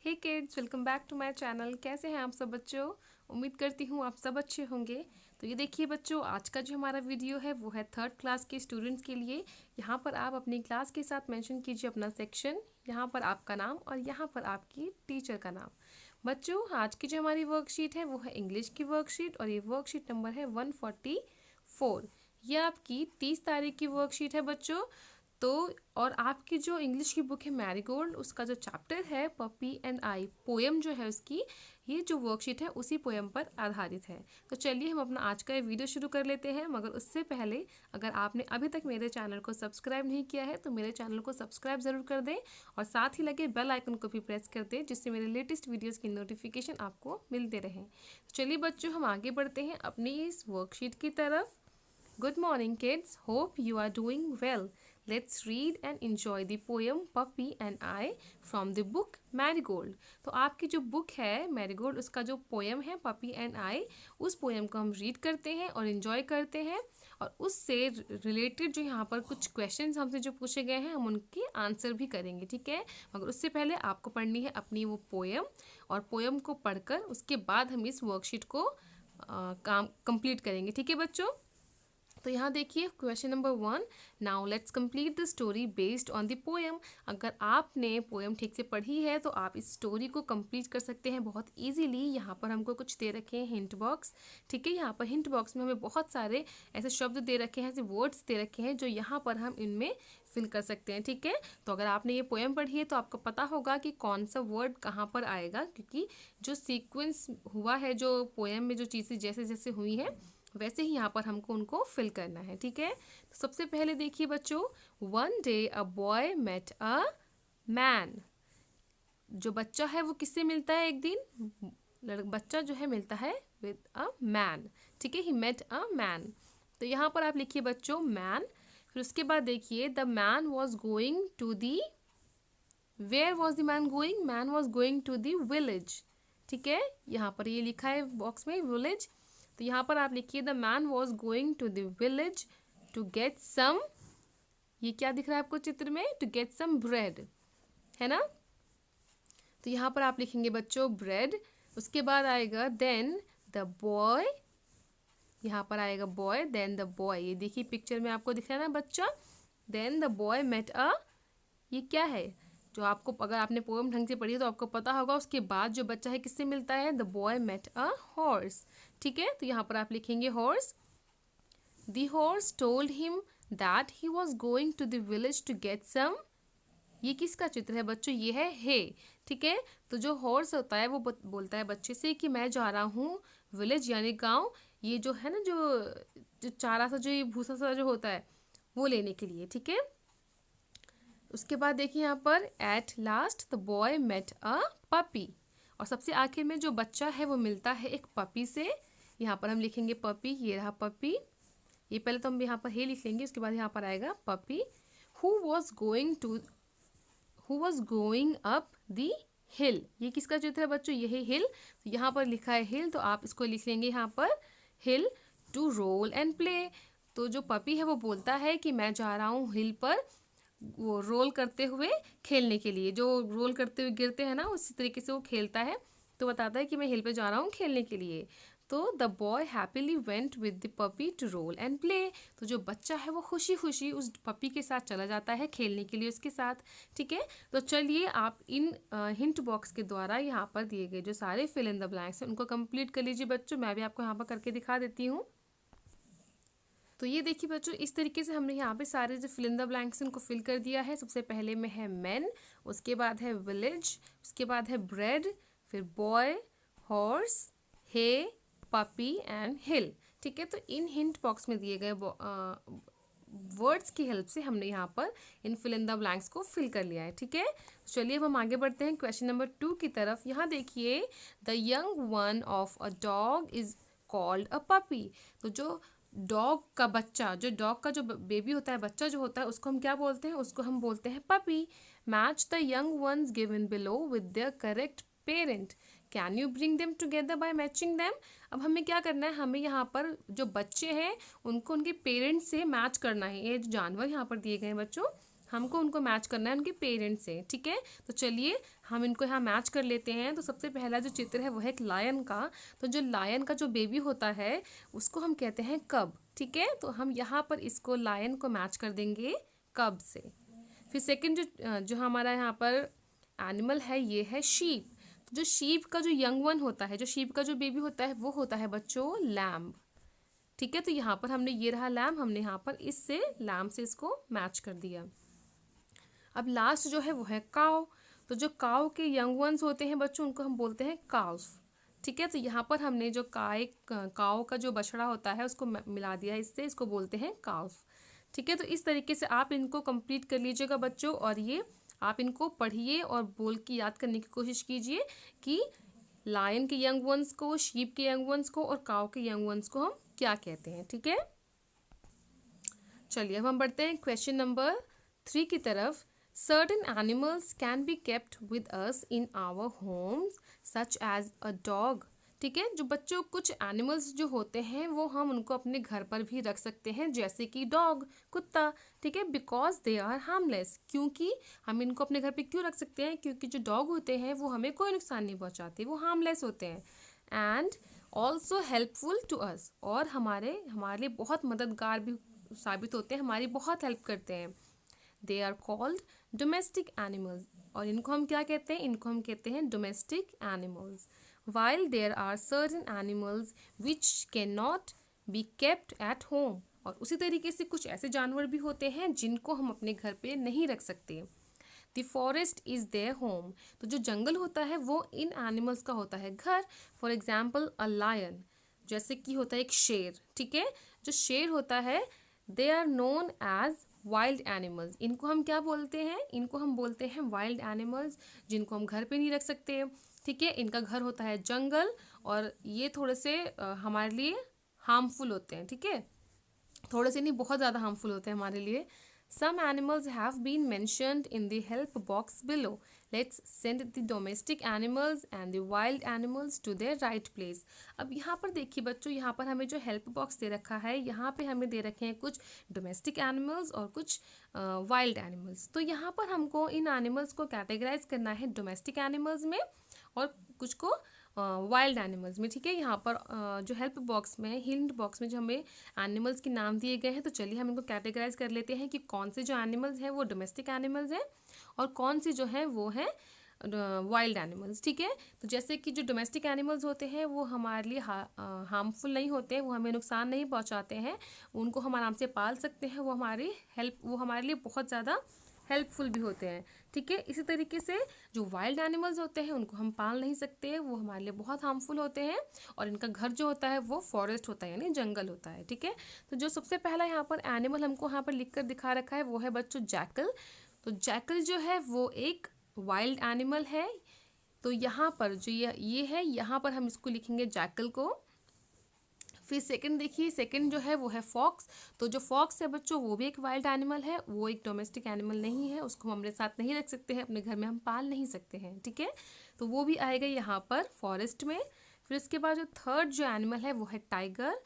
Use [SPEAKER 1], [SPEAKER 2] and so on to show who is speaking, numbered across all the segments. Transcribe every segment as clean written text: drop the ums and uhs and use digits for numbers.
[SPEAKER 1] Hey kids, welcome back to my channel. कैसे हैं आप सब बच्चों? उम्मीद करती हूँ आप सब अच्छे होंगे। तो ये देखिए बच्चों, आज का जो हमारा वीडियो है वो है 3rd क्लास के स्टूडेंट्स के लिए। यहाँ पर आप अपनी क्लास के साथ मेंशन कीजिए अपना सेक्शन, यहाँ पर आपका नाम और यहाँ पर आपकी टीचर का नाम। बच्चों, आज की जो हमारी वर्कशीट है वो है इंग्लिश की वर्कशीट और ये वर्कशीट नंबर है 144। ये आपकी 30 तारीख की वर्कशीट है बच्चों। तो और आपकी जो इंग्लिश की बुक है मैरीगोल्ड, उसका जो चैप्टर है पपी एंड आई, पोएम जो है उसकी, ये जो वर्कशीट है उसी पोएम पर आधारित है। तो चलिए हम अपना आज का ये वीडियो शुरू कर लेते हैं, मगर उससे पहले अगर आपने अभी तक मेरे चैनल को सब्सक्राइब नहीं किया है तो मेरे चैनल को सब्सक्राइब ज़रूर कर दें और साथ ही लगे बेल आइकन को भी प्रेस कर दें, जिससे मेरे लेटेस्ट वीडियोज़ की नोटिफिकेशन आपको मिलते रहें। तो चलिए बच्चों, हम आगे बढ़ते हैं अपनी इस वर्कशीट की तरफ। Good morning, kids. Hope you are doing well. Let's read and enjoy the poem Puppy and I from the book Marigold. तो आपकी जो बुक है मैरीगोल्ड, उसका जो पोएम है पपी एंड आई, उस पोएम को हम रीड करते हैं और इन्जॉय करते हैं और उससे रिलेटेड जो यहाँ पर कुछ क्वेश्चंस हमसे जो पूछे गए हैं हम उनके आंसर भी करेंगे, ठीक है। मगर उससे पहले आपको पढ़नी है अपनी वो पोएम, और पोएम को पढ़कर उसके बाद हम इस वर्कशीट को काम कंप्लीट करेंगे, ठीक है बच्चों। तो यहाँ देखिए question number 1, now let's complete the story based on the poem. अगर आपने पोएम ठीक से पढ़ी है तो आप इस स्टोरी को कंप्लीट कर सकते हैं बहुत इजीली। यहाँ पर हमको कुछ दे रखे हैं हिंट बॉक्स, ठीक है। यहाँ पर हिंट बॉक्स में हमें बहुत सारे ऐसे शब्द दे रखे हैं, ऐसे वर्ड्स दे रखे हैं जो यहाँ पर हम इनमें फिल कर सकते हैं, ठीक है। तो अगर आपने ये पोएम पढ़ी है तो आपको पता होगा कि कौन सा वर्ड कहाँ पर आएगा, क्योंकि जो सीक्वेंस हुआ है, जो पोएम में जो चीज़ें जैसे जैसे हुई हैं वैसे ही यहाँ पर हमको उनको फिल करना है, ठीक है। तो सबसे पहले देखिए बच्चों, one day a boy met a man. जो बच्चा है वो किससे मिलता है एक दिन? बच्चा जो है मिलता है विद अ मैन, ठीक है। He met a man. तो यहाँ पर आप लिखिए बच्चों मैन। फिर उसके बाद देखिए the man was going to the, where was the man going? Man was going to the village, ठीक है। यहाँ पर ये लिखा है बॉक्स में विलेज। तो यहाँ पर आप लिखिए the man was going to the village to get some, ये क्या दिख रहा है आपको चित्र में? टू गेट सम ब्रेड, है ना। तो यहाँ पर आप लिखेंगे बच्चों ब्रेड। उसके बाद आएगा देन द बॉय, यहाँ पर आएगा बॉय, देन द बॉय, ये देखिए पिक्चर में आपको दिख रहा है ना बच्चा। Then the boy met a, ये क्या है? जो आपको, अगर आपने पोएम ढंग से पढ़ी है तो आपको पता होगा उसके बाद जो बच्चा है किससे मिलता है? The boy met a horse, ठीक है। तो यहाँ पर आप लिखेंगे horse. The horse told him that he was going to the village to get some, ये किसका चित्र है बच्चों? ये है हे, ठीक है। तो जो हॉर्स होता है वो बोलता है बच्चे से कि मैं जा रहा हूँ विलेज यानी गांव, ये जो है ना, जो चारा सा, जो ये भूसा सा जो होता है वो लेने के लिए, ठीक है। उसके बाद देखिए यहाँ पर at last the boy met a puppy, और सबसे आखिर में जो बच्चा है वो मिलता है एक पपी से। यहाँ पर हम लिखेंगे पपी, ये रहा पपी। ये पहले तो हम यहाँ पर हे लिख लेंगे, उसके बाद यहाँ पर आएगा puppy. Who was going up the hill, ये किसका चित्र है बच्चों? यही हिल। तो यहाँ पर लिखा है हिल, तो आप इसको लिख लेंगे यहाँ पर हिल टू रोल एंड प्ले। तो जो पपी है वो बोलता है कि मैं जा रहा हूँ हिल पर वो रोल करते हुए खेलने के लिए, जो रोल करते हुए गिरते हैं ना उसी तरीके से वो खेलता है। तो बताता है कि मैं हिल पे जा रहा हूँ खेलने के लिए। तो the boy happily went with the puppy to roll and play, तो जो बच्चा है वो खुशी खुशी उस पपी के साथ चला जाता है खेलने के लिए उसके साथ, ठीक है। तो चलिए आप इन हिंट बॉक्स के द्वारा यहाँ पर दिए गए जो सारे फिल इन द ब्लैंक्स हैं उनको कंप्लीट कर लीजिए बच्चों। मैं भी आपको यहाँ पर करके दिखा देती हूँ। तो ये देखिए बच्चों, इस तरीके से हमने यहाँ पे सारे जो फिल इन द ब्लैंक्स उनको फिल कर दिया है। सबसे पहले में है मैन, उसके बाद है विलेज, उसके बाद है ब्रेड, फिर boy, horse, hay, puppy and hill, ठीक है। तो इन हिंट बॉक्स में दिए गए वर्ड्स की हेल्प से हमने यहाँ पर इन फिल इन द ब्लैंक्स को फिल कर लिया है, ठीक है। चलिए अब हम आगे बढ़ते हैं क्वेश्चन नंबर 2 की तरफ। यहाँ देखिए the young one of a dog is called a puppy, तो जो डॉग का बच्चा, जो डॉग का जो बेबी होता है, बच्चा जो होता है, उसको हम क्या बोलते हैं? उसको हम बोलते हैं puppy. Match the young ones given below with their correct parent, can you bring them together by matching them. अब हमें क्या करना है? हमें यहाँ पर जो बच्चे हैं उनको उनके पेरेंट्स से मैच करना है। ये जो जानवर यहाँ पर दिए गए हैं बच्चों, हमको उनको मैच करना है उनके पेरेंट्स से, ठीक है। तो चलिए हम इनको यहाँ मैच कर लेते हैं। तो सबसे पहला जो चित्र है वो है एक लायन का। तो जो लायन का जो बेबी होता है उसको हम कहते हैं कब, ठीक है। तो हम यहाँ पर इसको लायन को मैच कर देंगे कब से। फिर सेकंड जो हमारा यहाँ पर एनिमल है ये है शीप। तो जो शीप का जो यंग वन होता है, जो शीप का जो बेबी होता है वो होता है बच्चों लैम्ब, ठीक है। तो यहाँ पर हमने ये रहा लैम्ब, हमने यहाँ पर इससे लैम्ब से इसको मैच कर दिया। अब लास्ट जो है वो है काव। तो जो काव के यंग वंस होते हैं बच्चों उनको हम बोलते हैं काव्स, ठीक है। तो यहाँ पर हमने जो काव का जो बछड़ा होता है उसको मिला दिया इससे, इसको बोलते हैं काव्स, ठीक है। तो इस तरीके से आप इनको कंप्लीट कर लीजिएगा बच्चों, और ये आप इनको पढ़िए और बोल के याद करने की कोशिश कीजिए कि लायन के यंग वंस को, शीप के यंग वंस को और काव के यंग वंस को हम क्या कहते हैं, ठीक है। चलिए अब हम बढ़ते हैं क्वेश्चन नंबर 3 की तरफ। Certain animals can be kept with us in our homes such as a dog, ठीक है। जो बच्चों कुछ एनिमल्स जो होते हैं वो हम उनको अपने घर पर भी रख सकते हैं, जैसे कि डॉग, कुत्ता, ठीक है। बिकॉज दे आर हार्मलेस, क्योंकि हम इनको अपने घर पे क्यों रख सकते हैं, क्योंकि जो डॉग होते हैं वो हमें कोई नुकसान नहीं पहुंचाते, वो हार्मलेस होते हैं। And also helpful to us, और हमारे लिए बहुत मददगार भी साबित होते हैं, हमारी बहुत हेल्प करते हैं। They are called domestic animals, और इनको हम क्या कहते हैं, इनको हम कहते हैं domestic animals. While there are certain animals which can not be kept at home, और उसी तरीके से कुछ ऐसे जानवर भी होते हैं जिनको हम अपने घर पे नहीं रख सकते। The forest is their home, तो जो जंगल होता है वो इन एनिमल्स का होता है घर। फॉर एग्जाम्पल अ लायन, जैसे कि होता है एक शेर, ठीक है। जो शेर होता है they are known as wild animals, इनको हम क्या बोलते हैं, इनको हम बोलते हैं वाइल्ड एनिमल्स, जिनको हम घर पे नहीं रख सकते, ठीक है। इनका घर होता है जंगल, और ये थोड़े से हमारे लिए हार्मफुल होते हैं, ठीक है। थोड़े से नहीं, बहुत ज़्यादा हार्मफुल होते हैं हमारे लिए। Some animals have been mentioned in the help box below. Let's send the domestic animals and the wild animals to their right place. अब यहाँ पर देखिए बच्चों, यहाँ पर हमें जो हेल्प बॉक्स दे रखा है, यहाँ पे हमें दे रखे हैं कुछ डोमेस्टिक एनिमल्स और कुछ वाइल्ड एनिमल्स। तो यहाँ पर हमको इन एनिमल्स को कैटेगराइज करना है डोमेस्टिक एनिमल्स में और कुछ को वाइल्ड एनिमल्स में, ठीक है। यहाँ पर जो हेल्प बॉक्स में, हिंट बॉक्स में जो हमें एनिमल्स के नाम दिए गए हैं, तो चलिए हम इनको कैटेगराइज कर लेते हैं कि कौन से जो एनिमल्स हैं वो डोमेस्टिक एनिमल्स हैं और कौन से जो हैं वो हैं वाइल्ड एनिमल्स, ठीक है। तो जैसे कि जो डोमेस्टिक एनिमल्स होते हैं वो हमारे लिए हार्मफुल नहीं होते, वो हमें नुकसान नहीं पहुँचाते हैं, उनको हम आराम से पाल सकते हैं, वो हमारे लिए बहुत ज़्यादा हेल्पफुल भी होते हैं, ठीक है। इसी तरीके से जो वाइल्ड एनिमल्स होते हैं उनको हम पाल नहीं सकते, वो हमारे लिए बहुत हार्मफुल होते हैं, और इनका घर जो होता है वो फॉरेस्ट होता है, यानी जंगल होता है, ठीक है। तो जो सबसे पहला यहाँ पर एनिमल हमको यहाँ पर लिख कर दिखा रखा है वो है बच्चों जैकल। तो जैकल जो है वो एक वाइल्ड एनिमल है। तो यहाँ पर जो ये है, यहाँ पर हम इसको लिखेंगे जैकल को। फिर सेकंड देखिए, सेकंड जो है वो है फॉक्स। तो जो फॉक्स है बच्चों वो भी एक वाइल्ड एनिमल है, वो एक डोमेस्टिक एनिमल नहीं है, उसको हम अपने साथ नहीं रख सकते हैं, अपने घर में हम पाल नहीं सकते हैं, ठीक है। तो वो भी आएगा यहाँ पर फॉरेस्ट में। फिर उसके बाद जो थर्ड जो एनिमल है वो है tiger.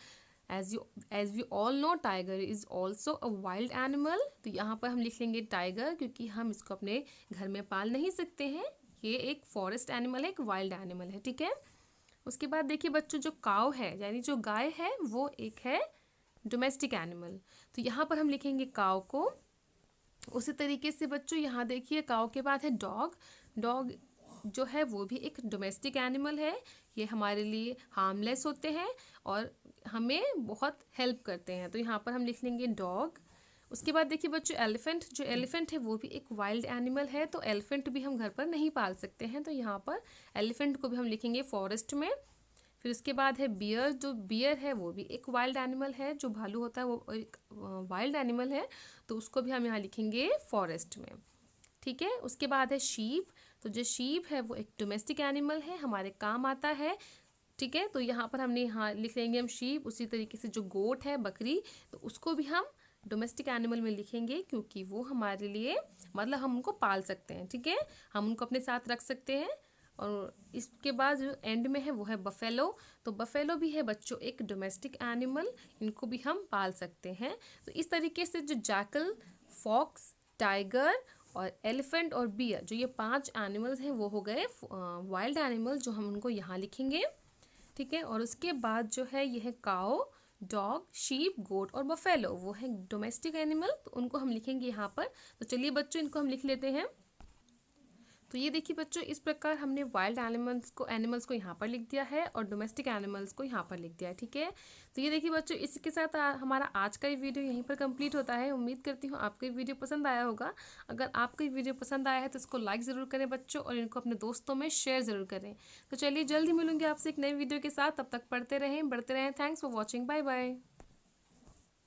[SPEAKER 1] As we all know tiger is also a wild animal. तो यहाँ पर हम लिख लेंगे टाइगर, क्योंकि हम इसको अपने घर में पाल नहीं सकते हैं, ये एक फॉरेस्ट एनिमल है, एक वाइल्ड एनिमल है, ठीक है। उसके बाद देखिए बच्चों जो काव है यानी जो गाय है वो एक है डोमेस्टिक एनिमल। तो यहाँ पर हम लिखेंगे काव को। उसी तरीके से बच्चों यहाँ देखिए काव के बाद है डॉग। डॉग जो है वो भी एक डोमेस्टिक एनिमल है, ये हमारे लिए हार्मलेस होते हैं और हमें बहुत हेल्प करते हैं, तो यहाँ पर हम लिख लेंगे डॉग। उसके बाद देखिए बच्चों एलिफेंट, जो एलिफेंट है वो भी एक वाइल्ड एनिमल है, तो एलिफेंट भी हम घर पर नहीं पाल सकते हैं, तो यहाँ पर एलिफेंट को भी हम लिखेंगे फॉरेस्ट में। फिर उसके बाद है बियर। जो बियर है वो भी एक वाइल्ड एनिमल है, जो भालू होता है वो एक वाइल्ड एनिमल है, तो उसको भी हम यहाँ लिखेंगे फॉरेस्ट में, ठीक है। उसके बाद है शीप। तो जो शीप है वो एक डोमेस्टिक एनिमल है, हमारे काम आता है, ठीक है। तो यहाँ पर हमने यहाँ लिख लेंगे हम शीप। उसी तरीके से जो गोट है, बकरी, तो उसको भी हम डोमेस्टिक एनिमल में लिखेंगे, क्योंकि वो हमारे लिए मतलब हम उनको पाल सकते हैं, ठीक है, हम उनको अपने साथ रख सकते हैं। और इसके बाद जो एंड में है वो है बफेलो। तो बफेलो भी है बच्चों एक डोमेस्टिक एनिमल, इनको भी हम पाल सकते हैं। तो इस तरीके से जो जैकल, फॉक्स, टाइगर और एलिफेंट और बियर, जो ये 5 एनिमल्स हैं वो हो गए वाइल्ड एनिमल, जो हम उनको यहाँ लिखेंगे। ठीक है, और उसके बाद जो है ये है काओ, डॉग, शीप, गोट और बफेलो, वो है डोमेस्टिक एनिमल, तो उनको हम लिखेंगे यहाँ पर। तो चलिए बच्चों इनको हम लिख लेते हैं। तो ये देखिए बच्चों, इस प्रकार हमने वाइल्ड एनिमल्स को यहाँ पर लिख दिया है और डोमेस्टिक एनिमल्स को यहाँ पर लिख दिया है। ठीक है, तो ये देखिए बच्चों, इसी के साथ हमारा आज का ये वीडियो यहीं पर कंप्लीट होता है। उम्मीद करती हूँ आपको ये वीडियो पसंद आया होगा। अगर आपको ये वीडियो पसंद आया है तो इसको लाइक ज़रूर करें बच्चों, और इनको अपने दोस्तों में शेयर ज़रूर करें। तो चलिए जल्दी मिलूंगी आपसे एक नई वीडियो के साथ, तब तक पढ़ते रहें, बढ़ते रहें। Thanks for watching, bye bye.